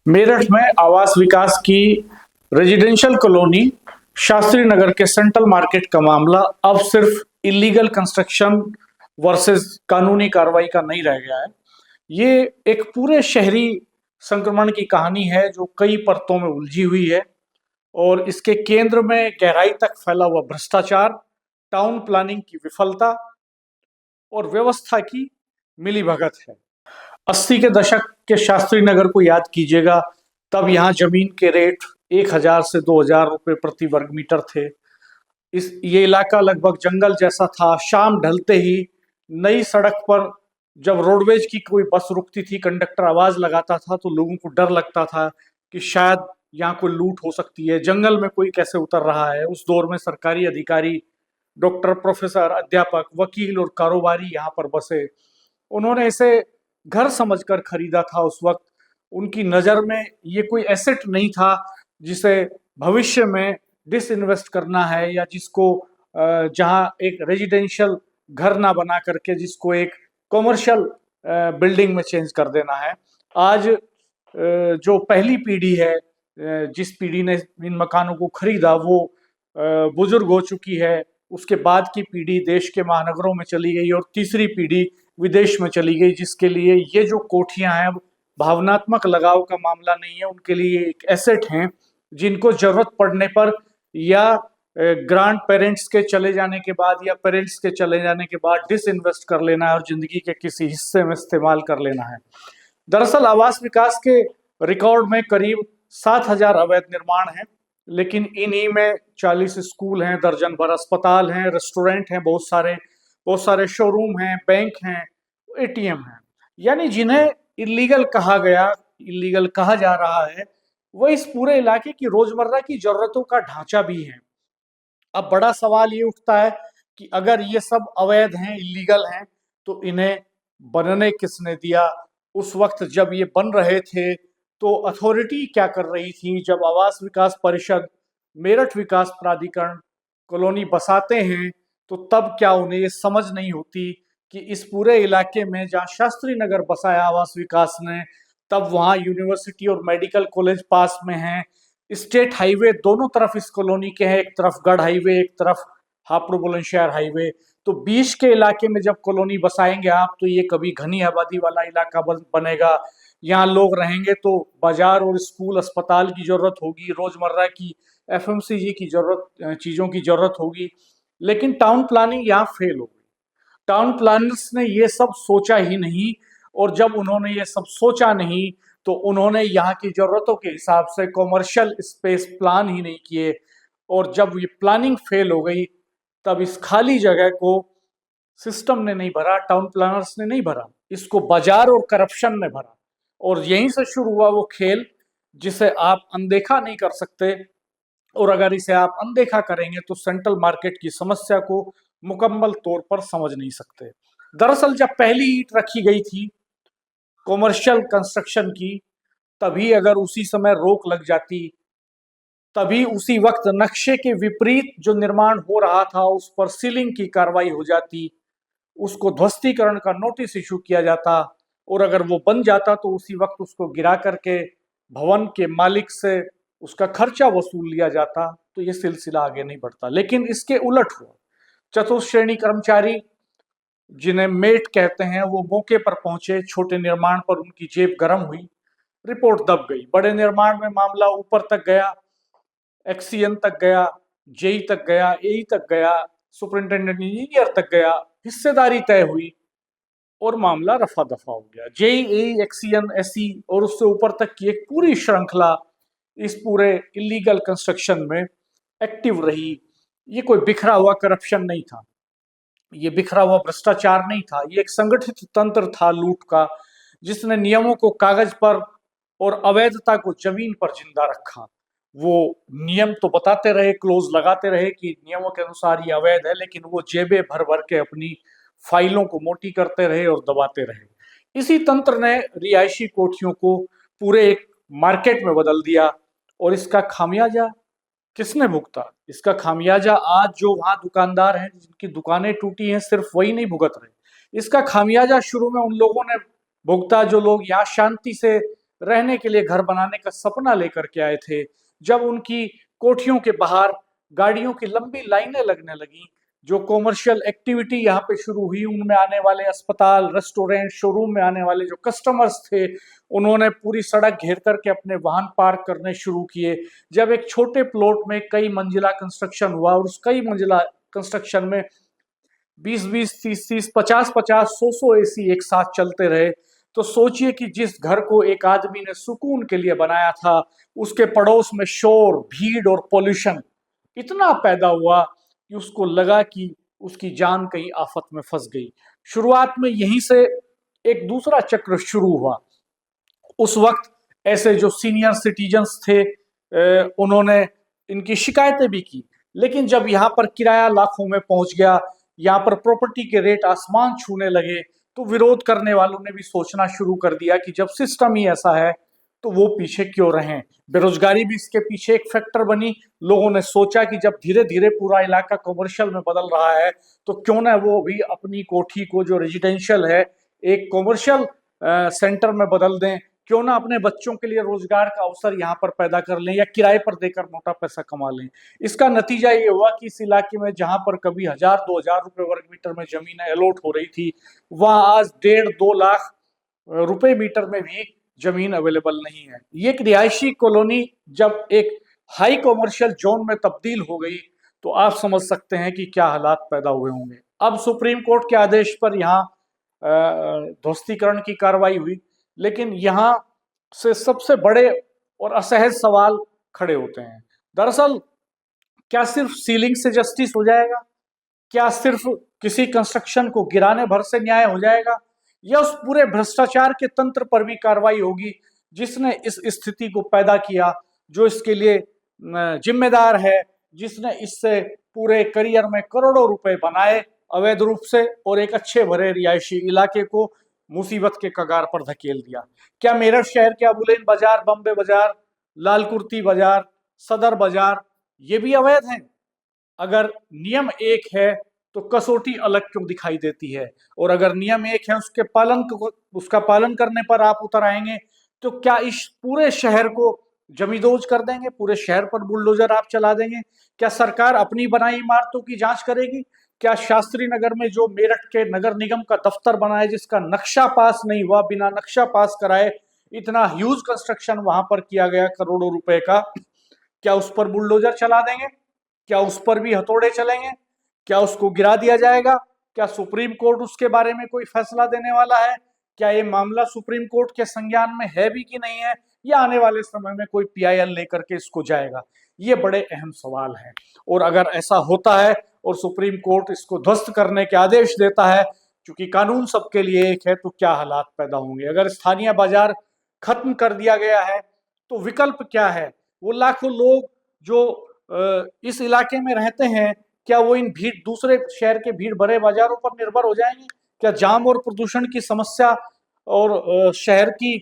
मेरठ में आवास विकास की रेजिडेंशियल कॉलोनी शास्त्री नगर के सेंट्रल मार्केट का मामला अब सिर्फ इलीगल कंस्ट्रक्शन वर्सेस कानूनी कार्रवाई का नहीं रह गया है। ये एक पूरे शहरी संक्रमण की कहानी है जो कई परतों में उलझी हुई है और इसके केंद्र में गहराई तक फैला हुआ भ्रष्टाचार, टाउन प्लानिंग की विफलता और व्यवस्था की मिलीभगत है। 80 के दशक के शास्त्री नगर को याद कीजिएगा, तब यहाँ जमीन के रेट 1000 से 2000 रुपए प्रति वर्ग मीटर थे। ये इलाका लगभग जंगल जैसा था। शाम ढलते ही नई सड़क पर जब रोडवेज की कोई बस रुकती थी, कंडक्टर आवाज लगाता था तो लोगों को डर लगता था कि शायद यहाँ कोई लूट हो सकती है, जंगल में कोई कैसे उतर रहा है। उस दौर में सरकारी अधिकारी, डॉक्टर, प्रोफेसर, अध्यापक, वकील और कारोबारी यहाँ पर बसे। उन्होंने इसे घर समझकर खरीदा था। उस वक्त उनकी नजर में ये कोई एसेट नहीं था जिसे भविष्य में डिसइन्वेस्ट करना है या जिसको जहां एक रेजिडेंशियल घर ना बना करके जिसको एक कॉमर्शियल बिल्डिंग में चेंज कर देना है। आज जो पहली पीढ़ी है, जिस पीढ़ी ने इन मकानों को खरीदा वो बुजुर्ग हो चुकी है। उसके बाद की पीढ़ी देश के महानगरों में चली गई और तीसरी पीढ़ी विदेश में चली गई, जिसके लिए ये जो कोठियां हैं भावनात्मक लगाव का मामला नहीं है, उनके लिए एक एसेट हैं जिनको जरूरत पड़ने पर या ग्रांड पेरेंट्स के चले जाने के बाद या पेरेंट्स के चले जाने के बाद डिसइन्वेस्ट कर लेना है और जिंदगी के किसी हिस्से में इस्तेमाल कर लेना है। दरअसल आवास विकास के रिकॉर्ड में करीब 7000 अवैध निर्माण हैं, लेकिन इन्हीं में 40 स्कूल हैं, दर्जन भर अस्पताल हैं, रेस्टोरेंट हैं, बहुत सारे शोरूम हैं, बैंक हैं, एटीएम हैं। यानी जिन्हें इलीगल कहा जा रहा है, वो इस पूरे इलाके की रोजमर्रा की जरूरतों का ढांचा भी है। अब बड़ा सवाल ये उठता है कि अगर ये सब अवैध हैं, इलीगल हैं, तो इन्हें बनने किसने दिया? उस वक्त जब ये बन रहे थे तो अथॉरिटी क्या कर रही थी? जब आवास विकास परिषद, मेरठ विकास प्राधिकरण कॉलोनी बसाते हैं तो तब क्या उन्हें ये समझ नहीं होती कि इस पूरे इलाके में जहाँ शास्त्री नगर बसाया आवास विकास ने, तब वहाँ यूनिवर्सिटी और मेडिकल कॉलेज पास में है, स्टेट हाईवे दोनों तरफ इस कॉलोनी के हैं, एक तरफ गढ़ हाईवे, एक तरफ हापुड़ बुलंदशहर हाईवे। तो बीच के इलाके में जब कॉलोनी बसाएंगे आप तो ये कभी घनी आबादी वाला इलाका बनेगा। यहाँ लोग रहेंगे तो बाजार और स्कूल, अस्पताल की जरूरत होगी, रोजमर्रा की एफएमसीजी की जरूरत, चीजों की जरूरत होगी। लेकिन टाउन प्लानिंग यहाँ फेल हो गई। टाउन प्लानर्स ने ये सब सोचा ही नहीं, और जब उन्होंने ये सब सोचा नहीं तो उन्होंने यहाँ की जरूरतों के हिसाब से कॉमर्शियल स्पेस प्लान ही नहीं किए। और जब ये प्लानिंग फेल हो गई तब इस खाली जगह को सिस्टम ने नहीं भरा, टाउन प्लानर्स ने नहीं भरा, इसको बाजार और करप्शन ने भरा। और यहीं से शुरू हुआ वो खेल जिसे आप अनदेखा नहीं कर सकते, और अगर इसे आप अनदेखा करेंगे तो सेंट्रल मार्केट की समस्या को मुकम्मल तौर पर समझ नहीं सकते। दरअसल जब पहली ईंट रखी गई थी कॉमर्शियल कंस्ट्रक्शन की, तभी अगर उसी समय रोक लग जाती, तभी उसी वक्त नक्शे के विपरीत जो निर्माण हो रहा था उस पर सीलिंग की कार्रवाई हो जाती, उसको ध्वस्तीकरण का नोटिस इशू किया जाता, और अगर वो बन जाता तो उसी वक्त उसको गिरा करके भवन के मालिक से उसका खर्चा वसूल लिया जाता, तो ये सिलसिला आगे नहीं बढ़ता। लेकिन इसके उलट हुआ। चतुर्थ श्रेणी कर्मचारी, जिन्हें मेट कहते हैं, वो मौके पर पहुंचे। छोटे निर्माण पर उनकी जेब गर्म हुई, रिपोर्ट दब गई। बड़े निर्माण में मामला ऊपर तक गया, एक्सीएन तक गया, जेई तक गया, एई तक गया, सुपरिंटेंडेंट इंजीनियर तक गया, हिस्सेदारी तय हुई और मामला रफा दफा हो गया। जेई, एई, एक्सीएन, एसई और उससे ऊपर तक की एक पूरी श्रृंखला इस पूरे इलीगल कंस्ट्रक्शन में एक्टिव रही। ये कोई बिखरा हुआ करप्शन नहीं था, ये बिखरा हुआ भ्रष्टाचार नहीं था, ये एक संगठित तंत्र था लूट का, जिसने नियमों को कागज पर और अवैधता को जमीन पर जिंदा रखा। वो नियम तो बताते रहे, क्लोज लगाते रहे कि नियमों के अनुसार ये अवैध है, लेकिन वो जेबें भर भर के अपनी फाइलों को मोटी करते रहे और दबाते रहे। इसी तंत्र ने रिहायशी कोठियों को पूरे एक मार्केट में बदल दिया, और इसका खामियाजा किसने भुगता? इसका खामियाजा आज जो वहां दुकानदार हैं जिनकी दुकानें टूटी हैं, सिर्फ वही नहीं भुगत रहे। इसका खामियाजा शुरू में उन लोगों ने भुगता जो लोग यहाँ शांति से रहने के लिए घर बनाने का सपना लेकर के आए थे, जब उनकी कोठियों के बाहर गाड़ियों की लंबी लाइनें लगने लगी, जो कॉमर्शियल एक्टिविटी यहाँ पे शुरू हुई, उनमें आने वाले अस्पताल, रेस्टोरेंट, शोरूम में आने वाले जो कस्टमर्स थे, उन्होंने पूरी सड़क घेर करके अपने वाहन पार्क करने शुरू किए। जब एक छोटे प्लॉट में कई मंजिला कंस्ट्रक्शन हुआ और उस कई मंजिला कंस्ट्रक्शन में 20-20, 30-30, 50-50, 100-100 एसी एक साथ चलते रहे, तो सोचिए कि जिस घर को एक आदमी ने सुकून के लिए बनाया था, उसके पड़ोस में शोर, भीड़ और पोल्यूशन इतना पैदा हुआ कि उसको लगा कि उसकी जान कहीं आफत में फंस गई। शुरुआत में यहीं से एक दूसरा चक्र शुरू हुआ। उस वक्त ऐसे जो सीनियर सिटीजन्स थे, उन्होंने इनकी शिकायतें भी की, लेकिन जब यहाँ पर किराया लाखों में पहुंच गया, यहाँ पर प्रॉपर्टी के रेट आसमान छूने लगे, तो विरोध करने वालों ने भी सोचना शुरू कर दिया कि जब सिस्टम ही ऐसा है तो वो पीछे क्यों रहें। बेरोजगारी भी इसके पीछे एक फैक्टर बनी। लोगों ने सोचा कि जब धीरे धीरे पूरा इलाका कमर्शियल में बदल रहा है, तो क्यों ना वो भी अपनी कोठी को जो रेजिडेंशियल है एक कमर्शियल सेंटर में बदल दें, क्यों ना अपने बच्चों के लिए रोजगार का अवसर यहाँ पर पैदा कर लें या किराए पर देकर मोटा पैसा कमा लें। इसका नतीजा ये हुआ कि इस इलाके में जहां पर कभी 1000-2000 रुपए वर्ग मीटर में जमीन अलॉट हो रही थी, वहां आज 1.5-2 लाख रुपए मीटर में भी जमीन अवेलेबल नहीं है। ये एक रिहायशी कॉलोनी जब एक हाई कॉमर्शियल जोन में तब्दील हो गई, तो आप समझ सकते हैं कि क्या हालात पैदा हुए होंगे। अब सुप्रीम कोर्ट के आदेश पर यहाँ ध्वस्तीकरण की कार्रवाई हुई, लेकिन यहाँ से सबसे बड़े और असहज सवाल खड़े होते हैं। दरअसल क्या सिर्फ सीलिंग से जस्टिस हो जाएगा? क्या सिर्फ किसी कंस्ट्रक्शन को गिराने भर से न्याय हो जाएगा, या उस पूरे भ्रष्टाचार के तंत्र पर भी कार्रवाई होगी जिसने इस स्थिति को पैदा किया, जो इसके लिए जिम्मेदार है, जिसने इससे पूरे करियर में करोड़ों रुपए बनाए अवैध रूप से और एक अच्छे भरे रिहायशी इलाके को मुसीबत के कगार पर धकेल दिया। क्या मेरठ शहर के अबुलेन बाजार, बम्बे बाजार, लालकुर्ती बाजार, सदर बाजार ये भी अवैध हैं? अगर नियम एक है तो कसौटी अलग क्यों दिखाई देती है? और अगर नियम एक है उसका पालन करने पर आप उतर आएंगे, तो क्या इस पूरे शहर को जमींदोज कर देंगे? पूरे शहर पर बुलडोजर आप चला देंगे? क्या सरकार अपनी बनाई इमारतों की जांच करेगी? क्या शास्त्री नगर में जो मेरठ के नगर निगम का दफ्तर बना है, जिसका नक्शा पास नहीं हुआ, बिना नक्शा पास कराए इतना ह्यूज कंस्ट्रक्शन वहां पर किया गया करोड़ों रुपए का, क्या उस पर बुलडोजर चला देंगे? क्या उस पर भी हथौड़े चलेंगे? क्या उसको गिरा दिया जाएगा? क्या सुप्रीम कोर्ट उसके बारे में कोई फैसला देने वाला है? क्या ये मामला सुप्रीम कोर्ट के संज्ञान में है भी कि नहीं है, या आने वाले समय में कोई पीआईएल लेकर के इसको जाएगा? ये बड़े अहम सवाल हैं। और अगर ऐसा होता है और सुप्रीम कोर्ट इसको ध्वस्त करने के आदेश देता है, क्योंकि कानून सबके लिए एक है, तो क्या हालात पैदा होंगे? अगर स्थानीय बाजार खत्म कर दिया गया है, तो विकल्प क्या है? वो लाखों लोग जो इस इलाके में रहते हैं, क्या वो इन भीड़ दूसरे शहर के भीड़ भरे बाजारों पर निर्भर हो जाएंगे? क्या जाम और प्रदूषण की समस्या और शहर की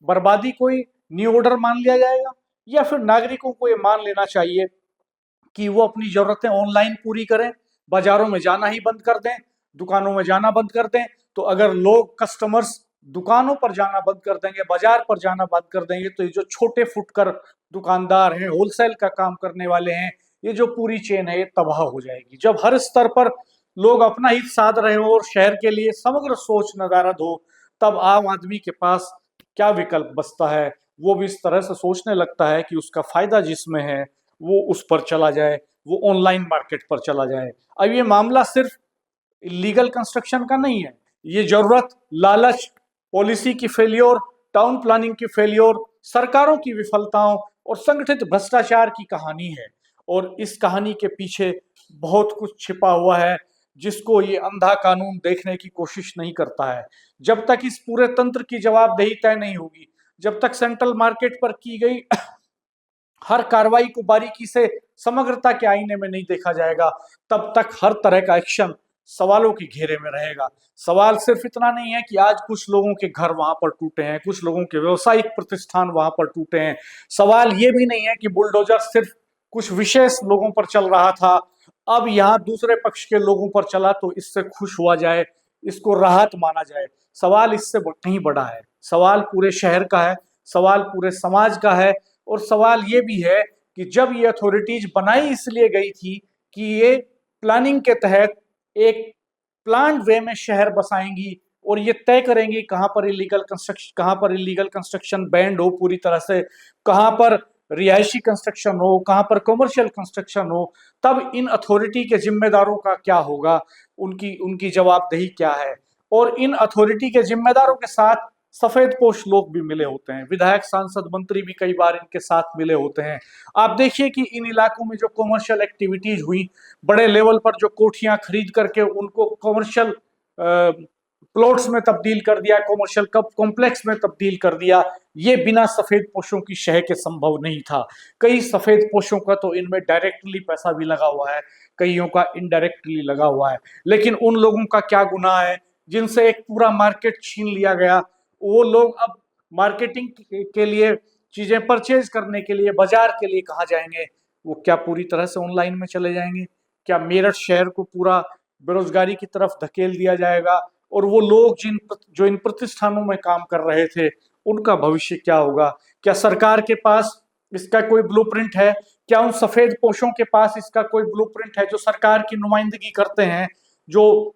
बर्बादी कोई न्यू ऑर्डर मान लिया जाएगा, या फिर नागरिकों को ये मान लेना चाहिए कि वो अपनी जरूरतें ऑनलाइन पूरी करें, बाजारों में जाना ही बंद कर दें, दुकानों में जाना बंद कर दें? तो अगर लोग कस्टमर्स दुकानों पर जाना बंद कर देंगे, बाजार पर जाना बंद कर देंगे, तो ये जो छोटे फुटकर दुकानदार हैं, होलसेल का काम करने वाले हैं, ये जो पूरी चेन है ये तबाह हो जाएगी। जब हर स्तर पर लोग अपना हित साध रहे हो और शहर के लिए समग्र सोच नदारद हो, तब आम आदमी के पास क्या विकल्प बचता है? वो भी इस तरह से सोचने लगता है कि उसका फायदा जिसमें है वो उस पर चला जाए, वो ऑनलाइन मार्केट पर चला जाए। अब ये मामला सिर्फ इलीगल कंस्ट्रक्शन का नहीं है, ये जरूरत, लालच, पॉलिसी की फेलियर, टाउन प्लानिंग की फेलियर, सरकारों की विफलताओं और संगठित भ्रष्टाचार की कहानी है। और इस कहानी के पीछे बहुत कुछ छिपा हुआ है, जिसको ये अंधा कानून देखने की कोशिश नहीं करता है। जब तक इस पूरे तंत्र की जवाबदेही तय नहीं होगी, जब तक सेंट्रल मार्केट पर की गई हर कार्रवाई को बारीकी से समग्रता के आईने में नहीं देखा जाएगा, तब तक हर तरह का एक्शन सवालों के घेरे में रहेगा। सवाल सिर्फ इतना नहीं है कि आज कुछ लोगों के घर वहां पर टूटे हैं, कुछ लोगों के व्यवसायिक प्रतिष्ठान वहां पर टूटे हैं। सवाल ये भी नहीं है कि बुलडोजर सिर्फ कुछ विशेष लोगों पर चल रहा था, अब यहाँ दूसरे पक्ष के लोगों पर चला तो इससे खुश हुआ जाए, इसको राहत माना जाए। सवाल इससे कहीं बड़ा है, सवाल पूरे शहर का है, सवाल पूरे समाज का है। और सवाल ये भी है कि जब ये अथॉरिटीज बनाई इसलिए गई थी कि ये प्लानिंग के तहत एक प्लान वे में शहर बसाएंगी और ये तय करेंगी कहाँ पर इलीगल कंस्ट्रक्शन बैंड हो पूरी तरह से, कहाँ पर रिहायशी कंस्ट्रक्शन हो, कहाँ पर कमर्शियल कंस्ट्रक्शन हो। तब इन अथॉरिटी के जिम्मेदारों का क्या होगा, उनकी उनकी जवाबदेही क्या है। और इन अथॉरिटी के जिम्मेदारों के साथ सफेद पोश लोग भी मिले होते हैं, विधायक सांसद मंत्री भी कई बार इनके साथ मिले होते हैं। आप देखिए कि इन इलाकों में जो कमर्शियल एक्टिविटीज हुई, बड़े लेवल पर जो कोठियां खरीद करके उनको कमर्शियल प्लॉट्स में तब्दील कर दिया, कमर्शियल कॉम्प्लेक्स में तब्दील कर दिया, ये बिना सफेद पोशों की शह के संभव नहीं था। कई सफेद पोशों का तो इनमें डायरेक्टली पैसा भी लगा हुआ है, कईयों का इनडायरेक्टली लगा हुआ है। लेकिन उन लोगों का क्या गुनाह है जिनसे एक पूरा मार्केट छीन लिया गया। वो लोग अब मार्केटिंग के लिए, चीजें परचेज करने के लिए, बाजार के लिए कहाँ जाएंगे? वो क्या पूरी तरह से ऑनलाइन में चले जाएंगे? क्या मेरठ शहर को पूरा बेरोजगारी की तरफ धकेल दिया जाएगा? और वो लोग जो इन प्रतिष्ठानों में काम कर रहे थे, उनका भविष्य क्या होगा? क्या सरकार के पास इसका कोई ब्लूप्रिंट है? क्या उन सफेद पोशों के पास इसका कोई ब्लूप्रिंट है जो सरकार की नुमाइंदगी करते हैं, जो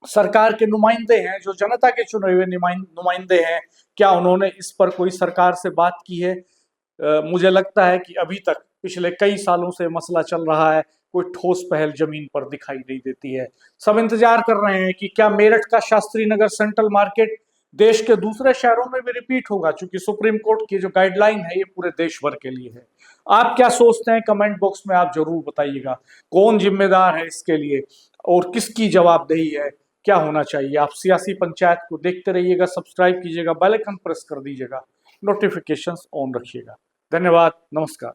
सरकार के नुमाइंदे हैं, जो जनता के चुने हुए नुमाइंदे हैं? क्या उन्होंने इस पर कोई सरकार से बात की है? मुझे लगता है कि अभी तक पिछले कई सालों से मसला चल रहा है, कोई ठोस पहल जमीन पर दिखाई नहीं देती है। सब इंतजार कर रहे हैं कि क्या मेरठ का शास्त्री नगर सेंट्रल मार्केट देश के दूसरे शहरों में भी रिपीट होगा, क्योंकि सुप्रीम कोर्ट की जो गाइडलाइन है ये पूरे देश भर के लिए है। आप क्या सोचते हैं? कमेंट बॉक्स में आप जरूर बताइएगा। कौन जिम्मेदार है इसके लिए और किसकी जवाबदेही है? क्या होना चाहिए? आप सियासी पंचायत को देखते रहिएगा, सब्सक्राइब कीजिएगा, बेल आइकन प्रेस कर दीजिएगा, नोटिफिकेशंस ऑन रखिएगा। धन्यवाद, नमस्कार।